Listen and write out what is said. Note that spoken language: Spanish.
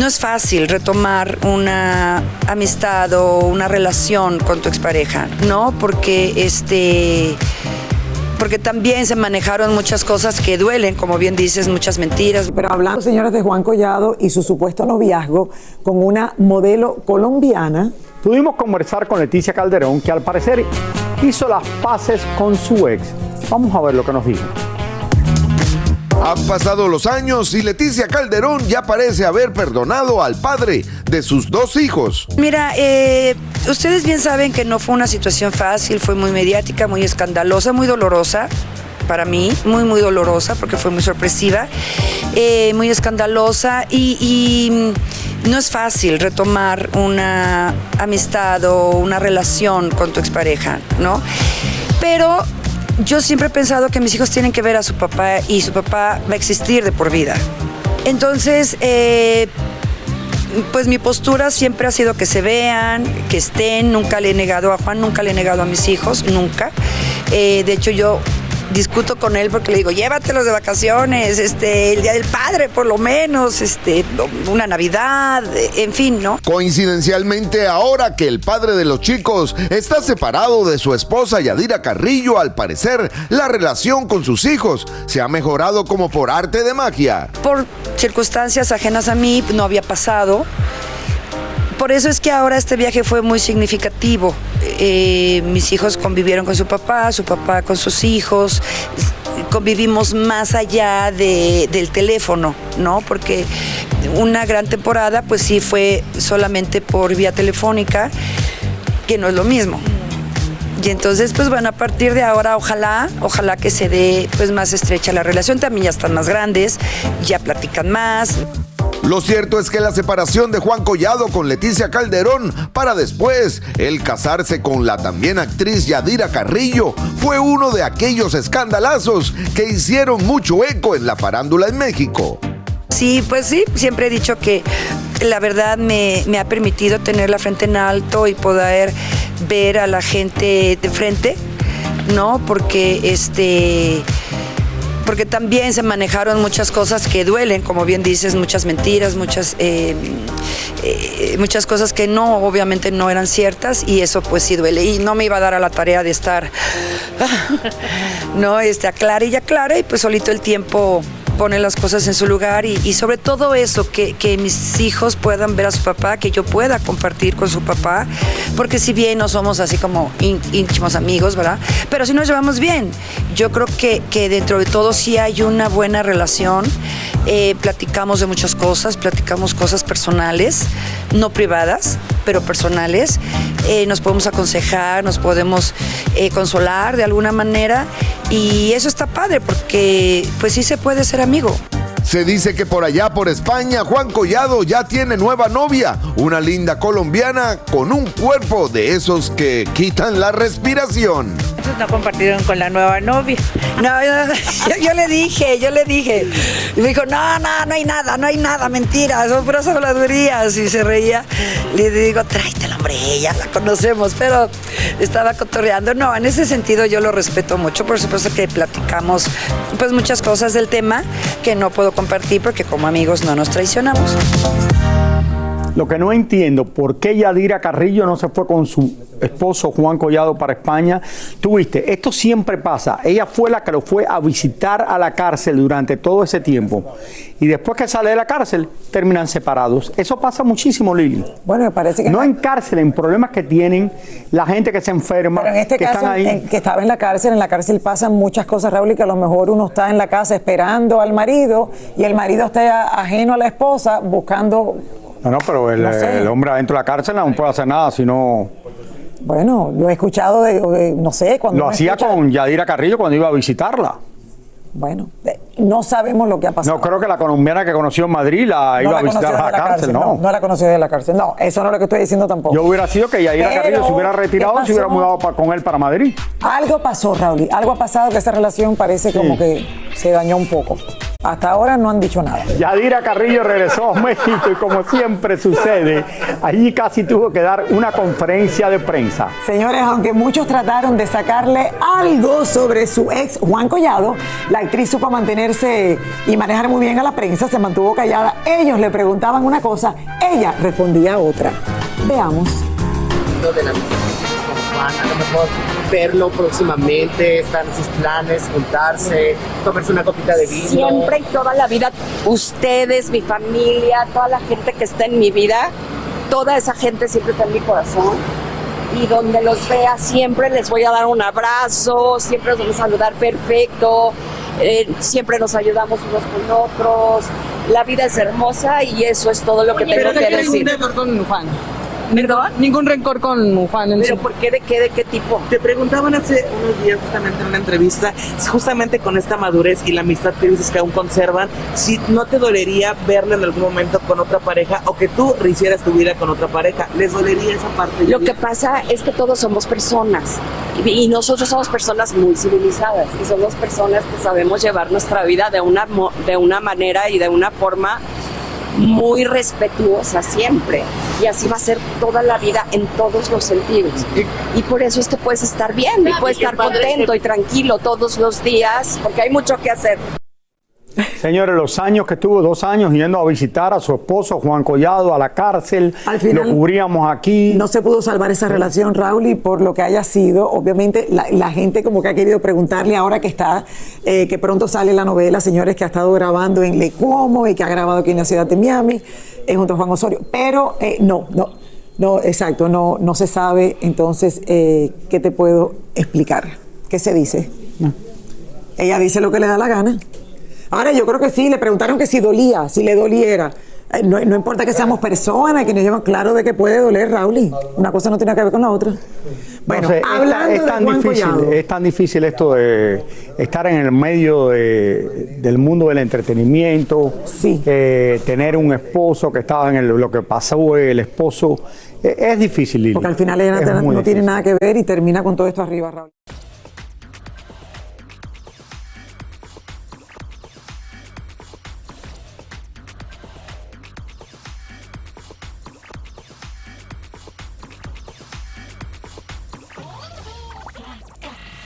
No es fácil retomar una amistad o una relación con tu expareja, ¿no? Porque porque también se manejaron muchas cosas que duelen, como bien dices, muchas mentiras. Pero hablando, señores, de Juan Collado y su supuesto noviazgo con una modelo colombiana. Pudimos conversar con Leticia Calderón, que al parecer hizo las paces con su ex. Vamos a ver lo que nos dijo. Han pasado los años y Leticia Calderón ya parece haber perdonado al padre de sus 2 hijos. Mira, ustedes bien saben que no fue una situación fácil, fue muy mediática, muy escandalosa, muy dolorosa para mí, muy dolorosa porque fue muy sorpresiva, muy escandalosa y no es fácil retomar una amistad o una relación con tu expareja, ¿no? Pero yo siempre he pensado que mis hijos tienen que ver a su papá y su papá va a existir de por vida. Entonces, pues mi postura siempre ha sido que se vean, que estén. Nunca le he negado a Juan, nunca le he negado a mis hijos, nunca. De hecho, yo discuto con él porque le digo, llévatelos de vacaciones, el Día del Padre por lo menos, una Navidad, en fin, ¿no? Coincidencialmente, ahora que el padre de los chicos está separado de su esposa Yadira Carrillo, al parecer la relación con sus hijos se ha mejorado como por arte de magia. Por circunstancias ajenas a mí no había pasado. Por eso es que ahora este viaje fue muy significativo. Mis hijos convivieron con su papá con sus hijos. Convivimos más allá del teléfono, ¿no? Porque una gran temporada, pues sí, fue solamente por vía telefónica, que no es lo mismo. Y entonces, pues bueno, a partir de ahora, ojalá que se dé pues más estrecha la relación. También ya están más grandes, ya platican más. Lo cierto es que la separación de Juan Collado con Leticia Calderón para después él casarse con la también actriz Yadira Carrillo fue uno de aquellos escandalazos que hicieron mucho eco en la farándula en México. Sí, pues sí, siempre he dicho que la verdad me ha permitido tener la frente en alto y poder ver a la gente de frente, ¿no? Porque porque también se manejaron muchas cosas que duelen, como bien dices, muchas mentiras, muchas cosas que obviamente no eran ciertas, y eso pues sí duele. Y no me iba a dar a la tarea de estar, aclara y pues solito el tiempo pone las cosas en su lugar y sobre todo eso, que mis hijos puedan ver a su papá, que yo pueda compartir con su papá, porque si bien no somos así como íntimos amigos, ¿verdad? Pero sí nos llevamos bien. Yo creo que dentro de todo sí hay una buena relación. Platicamos de muchas cosas, platicamos cosas personales, no privadas, pero personales. Nos podemos aconsejar, nos podemos consolar de alguna manera, y eso está padre porque pues sí se puede ser amigo. Se dice que por allá por España Juan Collado ya tiene nueva novia, una linda colombiana con un cuerpo de esos que quitan la respiración. No compartieron con la nueva novia. No, yo le dije. Y me dijo, no hay nada, mentira, son puras habladurías. Y se reía. Le digo, tráetela, hombre, ya la conocemos, pero estaba cotorreando. No, en ese sentido yo lo respeto mucho. Por supuesto que platicamos pues muchas cosas del tema que no puedo compartir porque como amigos no nos traicionamos. Lo que no entiendo, ¿por qué Yadira Carrillo no se fue con su esposo Juan Collado para España? Tú viste, esto siempre pasa. Ella fue la que lo fue a visitar a la cárcel durante todo ese tiempo. Y después que sale de la cárcel, terminan separados. Eso pasa muchísimo, Lili. Bueno, me parece que... No en cárcel, en problemas que tienen la gente que se enferma, pero en este que caso, están ahí. que estaba en la cárcel pasan muchas cosas, Raúl, y que a lo mejor uno está en la casa esperando al marido y el marido está ajeno a la esposa buscando... No, pero el hombre adentro de la cárcel no puede hacer nada, sino... Bueno, lo he escuchado no sé... cuando lo hacía con Yadira Carrillo cuando iba a visitarla. Bueno, no sabemos lo que ha pasado. No creo que la colombiana que conoció en Madrid la iba a visitar a la cárcel, ¿no? No la conoció de la cárcel, no, eso no es lo que estoy diciendo tampoco. Yo hubiera sido que Yadira Carrillo se hubiera retirado y se hubiera mudado con él para Madrid. Algo pasó, Raúl, algo ha pasado que esa relación parece como que se dañó un poco. Hasta ahora no han dicho nada. Yadira Carrillo regresó a México y como siempre sucede, allí casi tuvo que dar una conferencia de prensa. Señores, aunque muchos trataron de sacarle algo sobre su ex Juan Collado, la actriz supo mantenerse y manejar muy bien a la prensa, se mantuvo callada. Ellos le preguntaban una cosa, ella respondía otra. Veamos. De la amistad con Juan, a lo mejor verlo próximamente, están sus planes, juntarse, tomarse una copita de vino. Siempre y toda la vida, ustedes, mi familia, toda la gente que está en mi vida, toda esa gente siempre está en mi corazón. Y donde los vea siempre les voy a dar un abrazo, siempre los voy a saludar perfecto, siempre nos ayudamos unos con otros. La vida es hermosa y eso es todo lo que tengo que decir. Con Juan. ¿Perdón? Ningún rencor con Juan. ¿Pero por qué? ¿De qué? ¿De qué tipo? Te preguntaban hace unos días justamente en una entrevista, justamente con esta madurez y la amistad que dices que aún conservan, si no te dolería verlo en algún momento con otra pareja o que tú rehicieras tu vida con otra pareja, ¿les dolería esa parte? Lo que pasa es que todos somos personas y nosotros somos personas muy civilizadas y somos personas que sabemos llevar nuestra vida de una manera y de una forma muy respetuosa siempre, y así va a ser toda la vida en todos los sentidos, y por eso es que puedes estar bien y puedes estar contento y tranquilo todos los días porque hay mucho que hacer. Señores, los años que estuvo, 2 años yendo a visitar a su esposo Juan Collado a la cárcel, Al final, lo cubríamos aquí. No se pudo salvar esa relación, Raúl, y por lo que haya sido, obviamente la gente como que ha querido preguntarle ahora que está, que pronto sale la novela, señores, que ha estado grabando en Le Como y que ha grabado aquí en la ciudad de Miami, junto a Juan Osorio, pero exacto, no se sabe. Entonces, ¿qué te puedo explicar? ¿Qué se dice? No. Ella dice lo que le da la gana. Ahora, yo creo que sí, le preguntaron que si dolía, si le doliera. No importa que seamos personas, que nos llevan claro de que puede doler, Raúl. Una cosa no tiene que ver con la otra. Bueno, no sé, hablando es tan de Juan difícil, Collado. es tan difícil esto de estar en el medio del mundo del entretenimiento, Sí. Tener un esposo que estaba en lo que pasó el esposo. Es difícil, Lili. Porque al final ella no tiene nada que ver y termina con todo esto arriba, Raúl.